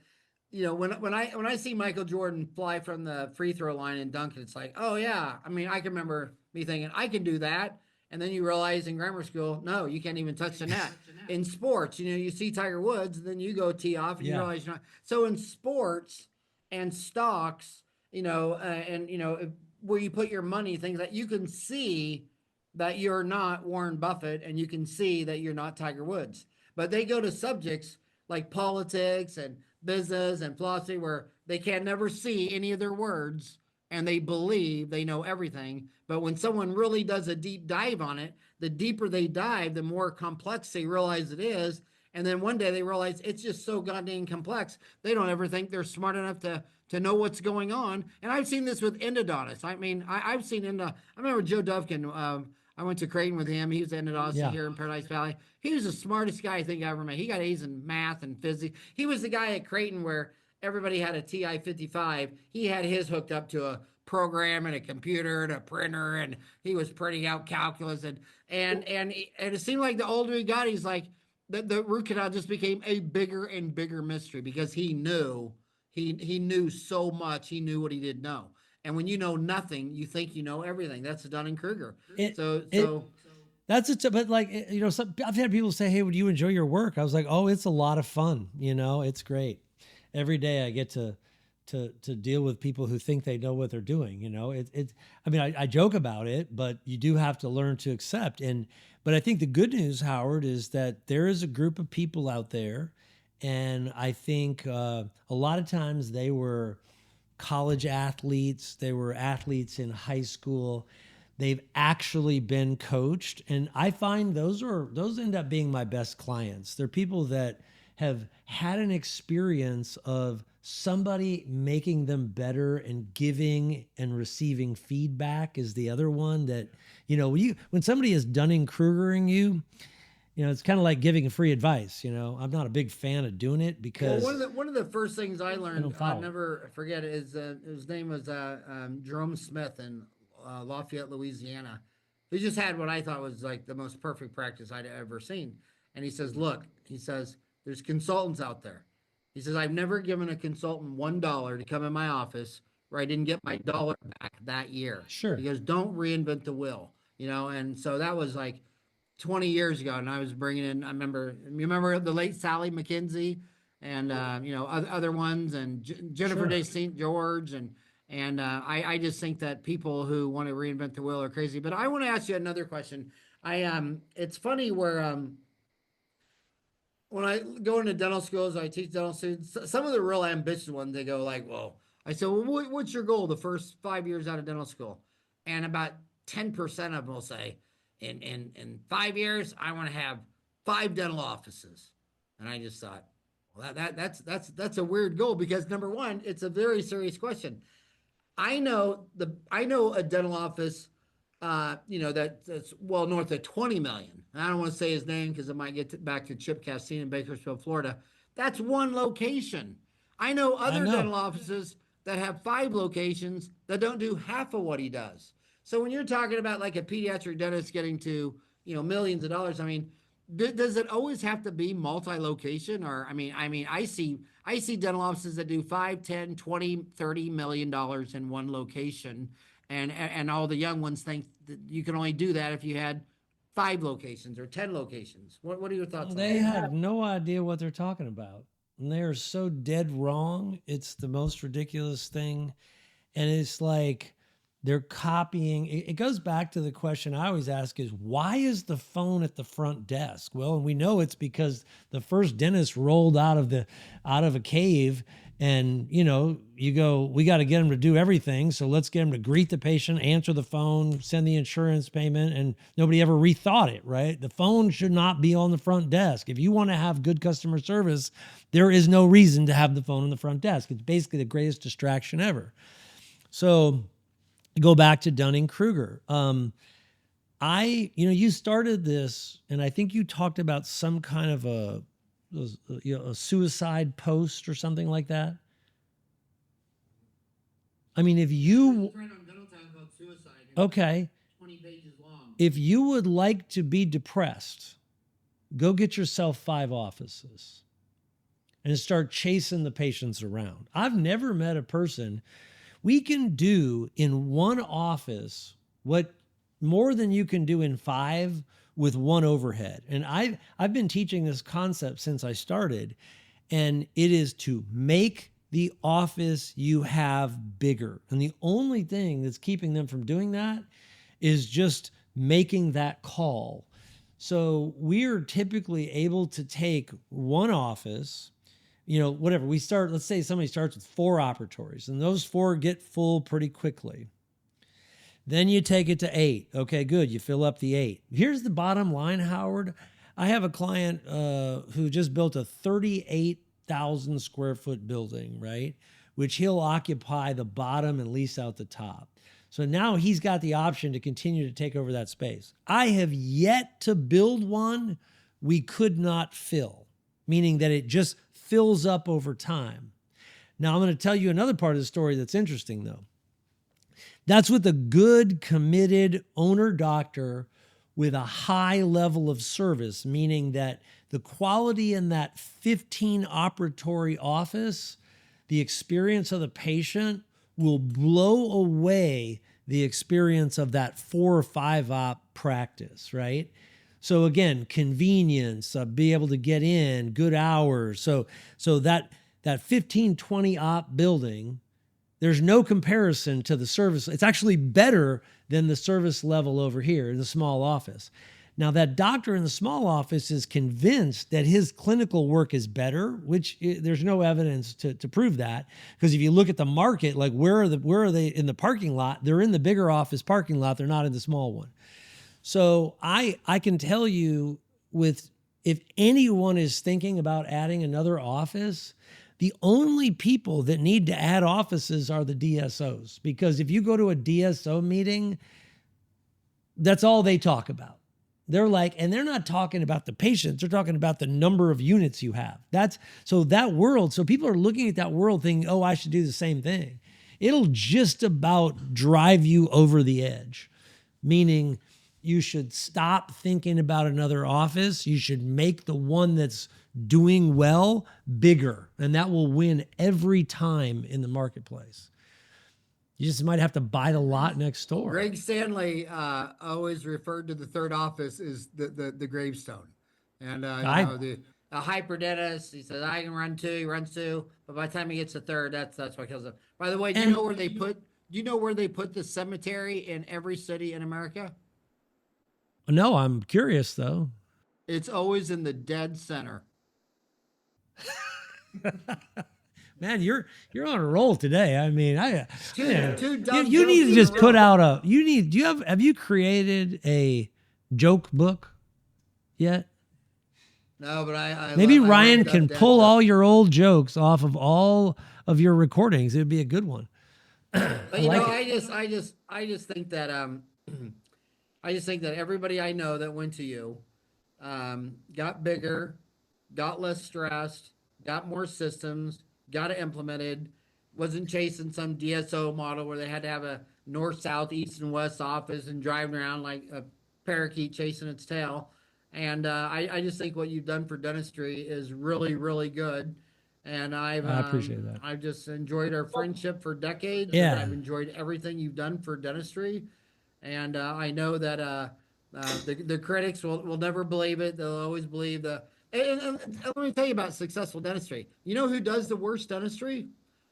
A: when I see Michael Jordan fly from the free throw line and dunk it, it's like, oh yeah. I mean, I can remember me thinking I can do that. And then you realize in grammar school, no, you can't even touch the net. In sports, you see Tiger Woods, and then you go tee off and you realize you're not. So in sports and stocks, where you put your money, things that you can see that you're not Warren Buffett and you can see that you're not Tiger Woods. But they go to subjects like politics and business and philosophy where they can never see any of their words and they believe they know everything. But when someone really does a deep dive on it, the deeper they dive, the more complex they realize it is. And then one day they realize it's just so goddamn complex. They don't ever think they're smart enough to know what's going on. And I've seen this with endodontists. I mean, I've seen I remember Joe Dovkin. I went to Creighton with him. He was an endodontist here in Paradise Valley. He was the smartest guy I think I ever met. He got A's in math and physics. He was the guy at Creighton where everybody had a TI-55. He had his hooked up to a program and a computer and a printer, and he was printing out calculus. And it seemed like the older he got, he's like, the root canal just became a bigger and bigger mystery because he knew so much. He knew what he didn't know. And when you know nothing, you think you know everything. That's the Dunning-Kruger.
B: That's it. But I've had people say, "Hey, would you enjoy your work?" I was like, "Oh, it's a lot of fun. It's great. Every day I get to deal with people who think they know what they're doing. I joke about it, but you do have to learn to accept. But I think the good news, Howard, is that there is a group of people out there, and I think a lot of times they were college athletes, they were athletes in high school, They've actually been coached. And I find those end up being my best clients. They're people that have had an experience of somebody making them better, and giving and receiving feedback is the other one that, when somebody is Dunning-Krugering you, it's kind of like giving free advice. I'm not a big fan of doing it because
A: one of the first things I learned,
B: don't
A: I'll
B: follow.
A: never forget, is his name was Jerome Smith in Lafayette, Louisiana. He just had what I thought was like the most perfect practice I'd ever seen. And he says, look, there's consultants out there. He says, I've never given a consultant $1 to come in my office where I didn't get my dollar back that year.
B: Sure.
A: Because don't reinvent the wheel, and so that was like 20 years ago. And I was bringing in, you remember the late Sally McKenzie and, other ones, and Jennifer
B: Sure.
A: Day St. George. And I just think that people who want to reinvent the wheel are crazy. But I want to ask you another question. It's funny where, when I go into dental schools, I teach dental students. Some of the real ambitious ones, they go like, "Well," I said, "Well, what's your goal the first 5 years out of dental school?" And about 10% of them will say, "In 5 years, I want to have 5 dental offices." And I just thought, well, that's a weird goal, because number one, it's a very serious question. I know a dental office, that's well north of 20 million. And I don't want to say his name because it might get back to Chip Castine in Bakersfield, Florida. That's one location. I know other dental offices that have 5 locations that don't do half of what he does. So when you're talking about like a pediatric dentist getting to, millions of dollars, does it always have to be multi-location? Or, I see dental offices that do 5, 10, 20, 30 million dollars in one location. And all the young ones think that you can only do that if you had 5 locations or 10 locations. What are your thoughts on
B: They
A: that?
B: have no idea what they're talking about. And they are so dead wrong. It's the most ridiculous thing. And it's like they're copying. It goes back to the question I always ask is, why is the phone at the front desk? Well, and we know it's because the first dentist rolled out of a cave, and you go, we got to get him to do everything. So let's get him to greet the patient, answer the phone, send the insurance payment, and nobody ever rethought it, right? The phone should not be on the front desk. If you want to have good customer service, there is no reason to have the phone on the front desk. It's basically the greatest distraction ever. So go back to Dunning-Kruger. You started this, and I think you talked about some kind of a suicide post or something like that. If you, okay,
A: 20 pages long.
B: if you would like to be depressed, go get yourself 5 offices and start chasing the patients around. I've never met a person. We can do in one office what more than you can do in 5 with one overhead. And I've been teaching this concept since I started, and it is to make the office you have bigger. And the only thing that's keeping them from doing that is just making that call. So we're typically able to take one office, whatever we start, let's say somebody starts with 4 operatories, and those 4 get full pretty quickly. Then you take it to 8. Okay, good. You fill up the 8. Here's the bottom line, Howard. I have a client who just built a 38,000 square foot building, right? Which he'll occupy the bottom and lease out the top. So now he's got the option to continue to take over that space. I have yet to build one we could not fill, meaning that it just fills up over time. Now I'm going to tell you another part of the story that's interesting, though. That's with a good, committed owner doctor with a high level of service, meaning that the quality in that 15 operatory office, the experience of the patient will blow away the experience of that 4 or 5 op practice, right? So again, convenience, be able to get in, good hours. So that 15, 20 op building, there's no comparison to the service. It's actually better than the service level over here in the small office. Now, that doctor in the small office is convinced that his clinical work is better, which there's no evidence to prove that. Because if you look at the market, like where are they in the parking lot? They're in the bigger office parking lot. They're not in the small one. So I can tell you, if anyone is thinking about adding another office, the only people that need to add offices are the DSOs. Because if you go to a DSO meeting, that's all they talk about. They're like, and they're not talking about the patients, they're talking about the number of units you have. So people are looking at that world thinking, oh, I should do the same thing. It'll just about drive you over the edge, meaning you should stop thinking about another office. You should make the one that's doing well bigger, and that will win every time in the marketplace. You just might have to buy the lot next door.
A: Greg Stanley always referred to the third office as the gravestone. And the hyper dentist, he says, I can run two, he runs two, but by the time he gets to third, that's what kills him. By the way, do you know where they put the cemetery in every city in America?
B: No, I'm curious though.
A: It's always in the dead center.
B: Man, you're on a roll today. I mean,
A: you
B: need to just put out have you created a joke book yet?
A: No, but I
B: maybe
A: love,
B: Ryan can pull all your old jokes off of all of your recordings. It'd be a good one.
A: But I just think that I just think that everybody I know that went to you got bigger, got less stressed, got more systems, got it implemented, wasn't chasing some DSO model where they had to have a north, south, east, and west office and driving around like a parakeet chasing its tail. And I just think what you've done for dentistry is really, really good. And I
B: appreciate that.
A: I've just enjoyed our friendship for decades.
B: Yeah.
A: And I've enjoyed everything you've done for dentistry. And I know that the critics will never believe it. They'll always believe and let me tell you about successful dentistry. You know who does the worst dentistry?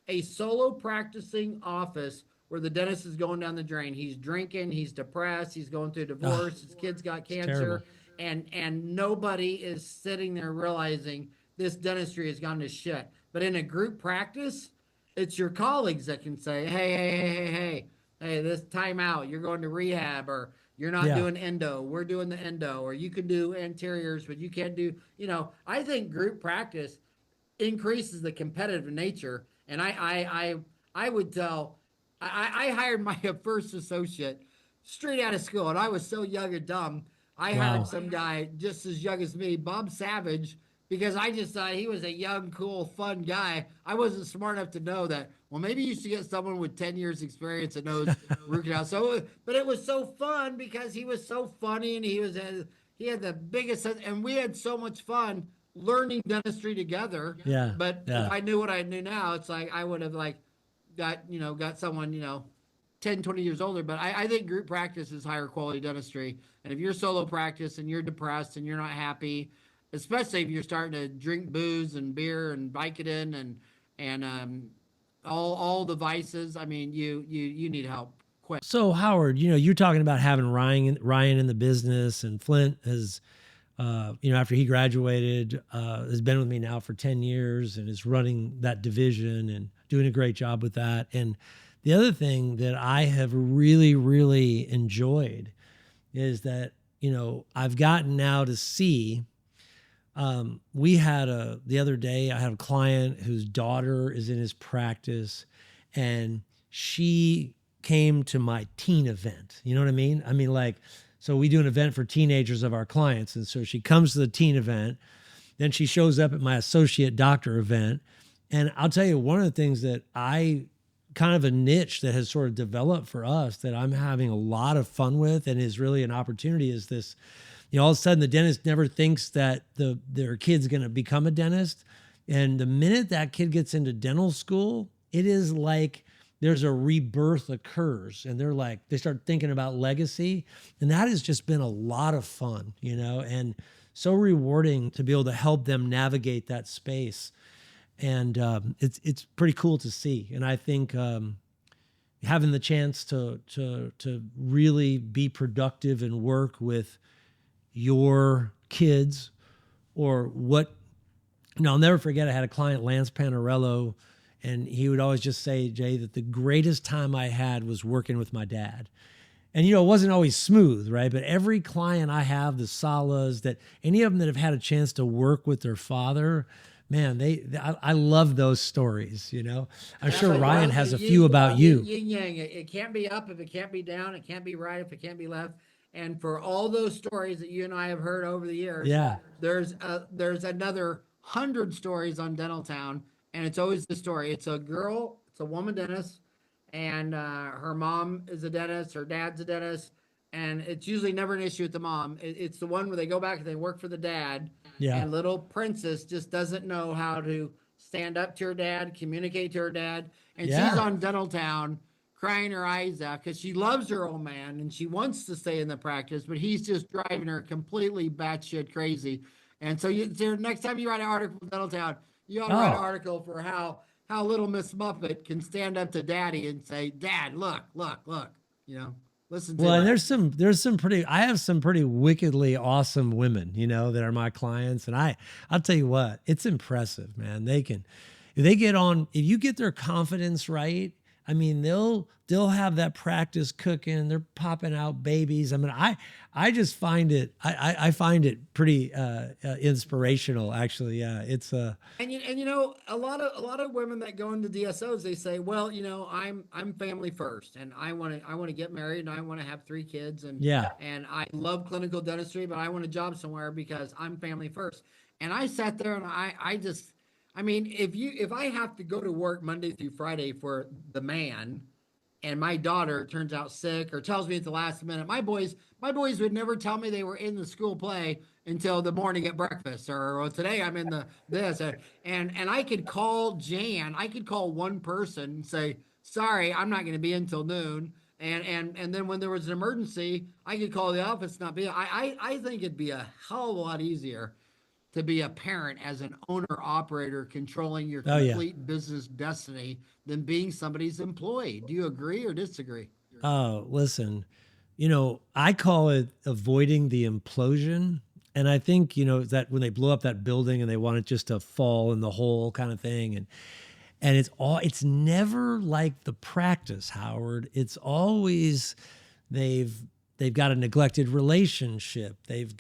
A: A solo practicing office where the dentist is going down the drain. He's drinking, he's depressed, he's going through a divorce, his kid's got cancer, and nobody is sitting there realizing this dentistry has gone to shit. But in a group practice, it's your colleagues that can say, hey, this time out, you're going to rehab, or you're not doing endo, we're doing the endo, or you can do anteriors, but you can't do, I think group practice increases the competitive nature. And I would tell, I hired my first associate straight out of school, and I was so young and dumb. I hired some guy just as young as me, Bob Savage, because I just thought he was a young, cool, fun guy. I wasn't smart enough to know that, well, maybe you should get someone with 10 years experience that knows root canal. So, but it was so fun because he was so funny, and he had the biggest, and we had so much fun learning dentistry together.
B: Yeah.
A: But if I knew what I knew now, it's like I would have got someone, 10, 20 years older. But I think group practice is higher quality dentistry. And if you're solo practice and you're depressed and you're not happy, especially if you're starting to drink booze and beer and Vicodin and all the vices, I mean, you need help quick.
B: So Howard, you're talking about having Ryan in the business, and Flint has, after he graduated, has been with me now for 10 years and is running that division and doing a great job with that. And the other thing that I have really, really enjoyed is that, I've gotten now to see, the other day I had a client whose daughter is in his practice, and she came to my teen event. You know what I mean? I mean, so we do an event for teenagers of our clients. And so she comes to the teen event, then she shows up at my associate doctor event. And I'll tell you, one of the things that kind of a niche that has sort of developed for us that I'm having a lot of fun with and is really an opportunity is this, all of a sudden the dentist never thinks that their kid's going to become a dentist. And the minute that kid gets into dental school, it is like there's a rebirth occurs, and they start thinking about legacy. And that has just been a lot of fun, and so rewarding to be able to help them navigate that space. And it's pretty cool to see. And I think having the chance to really be productive and work with your kids or what. I'll never forget, I had a client, Lance Panarello, and he would always just say, Jay, that the greatest time I had was working with my dad. And, it wasn't always smooth, right? But every client I have, the Salas, that any of them that have had a chance to work with their father, man, I love those stories, I'm sure Ryan has a few about you.
A: Yin yang. It can't be up if it can't be down. It can't be right if it can't be left. And for all those stories that you and I have heard over the years,
B: Yeah.
A: there's another 100 stories on Dental Town, and it's always the story. It's a girl, it's a woman dentist, and her mom is a dentist, her dad's a dentist, and it's usually never an issue with the mom. It's the one where they go back and they work for the dad, and little princess just doesn't know how to stand up to her dad, communicate to her dad, and she's on Dental Town crying her eyes out because she loves her old man and she wants to stay in the practice, but he's just driving her completely batshit crazy. And so next time you write an article for Dental Town, you ought to write an article for how little Miss Muppet can stand up to Daddy and say, Dad, look, listen to
B: Well,
A: her.
B: and I have some pretty wickedly awesome women, that are my clients. And I'll tell you what, it's impressive, man. If you get their confidence right, I mean, they'll have that practice cooking. They're popping out babies. I mean, I just find it, I find it pretty inspirational, actually. Yeah, it's
A: and a lot of women that go into DSOs, they say, well, I'm family first, and I want to get married, and I want to have 3 kids, and and I love clinical dentistry, but I want a job somewhere because I'm family first. And I sat there and I mean, if I have to go to work Monday through Friday for the man, and my daughter turns out sick or tells me at the last minute, my boys would never tell me they were in the school play until the morning at breakfast, or well, today I'm in this, and I could call Jan, I could call one person and say, sorry, I'm not going to be until noon. And then when there was an emergency, I could call the office, not be. I think it'd be a hell of a lot easier to be a parent as an owner operator controlling your complete business destiny than being somebody's employee. Do you agree or disagree?
B: Oh, listen, I call it avoiding the implosion. And I think, that when they blow up that building and they want it just to fall in the hole kind of thing. And it's never like the practice, Howard. It's always they've got a neglected relationship. They've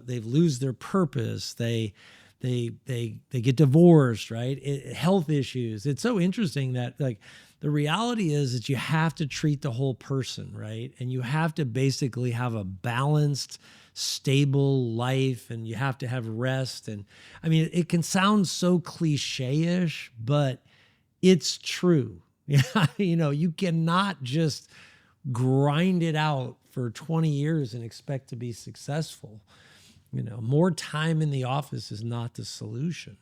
B: lose their purpose. They get divorced, right? Health issues. It's so interesting that the reality is that you have to treat the whole person, right? And you have to basically have a balanced, stable life, and you have to have rest. And I mean, it can sound so cliche-ish, but it's true. You cannot just grind it out for 20 years and expect to be successful. More time in the office is not the solution.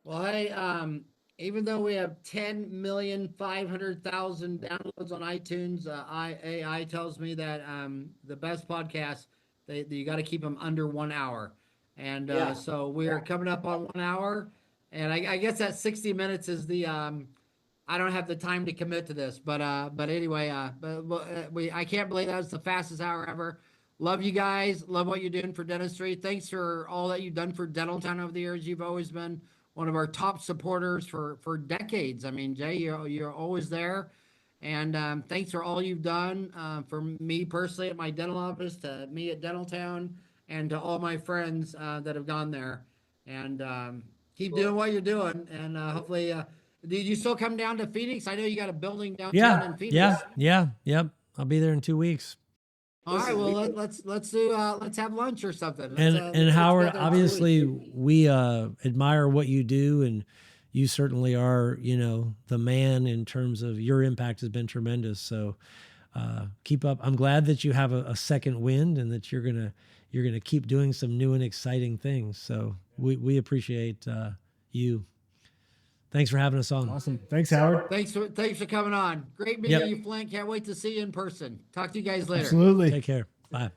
A: Well, even though we have 10,500,000 downloads on iTunes, AI tells me that the best podcasts, you got to keep them under 1 hour. And so we're coming up on 1 hour. And I guess that 60 minutes is the I don't have the time to commit to this, but anyway, I can't believe that was the fastest hour ever. Love you guys. Love what you're doing for dentistry. Thanks for all that you've done for Dental Town over the years. You've always been one of our top supporters for decades. I mean, Jay, you're always there. And thanks for all you've done for me personally at my dental office, to me at Dental Town, and to all my friends that have gone there. And keep doing what you're doing. And hopefully, did you still come down to Phoenix? I know you got a building downtown in Phoenix.
B: Yep. I'll be there in 2 weeks.
A: All right. Well, let's have lunch or something.
B: And Howard, obviously, we admire what you do, and you certainly are, the man in terms of your impact has been tremendous. So keep up. I'm glad that you have a second wind, and that you're gonna keep doing some new and exciting things. So we appreciate you. Thanks for having us on.
C: Awesome. Thanks, Howard.
A: Thanks for coming on. Great meeting you, Flint. Can't wait to see you in person. Talk to you guys later.
C: Absolutely.
B: Take care. Bye.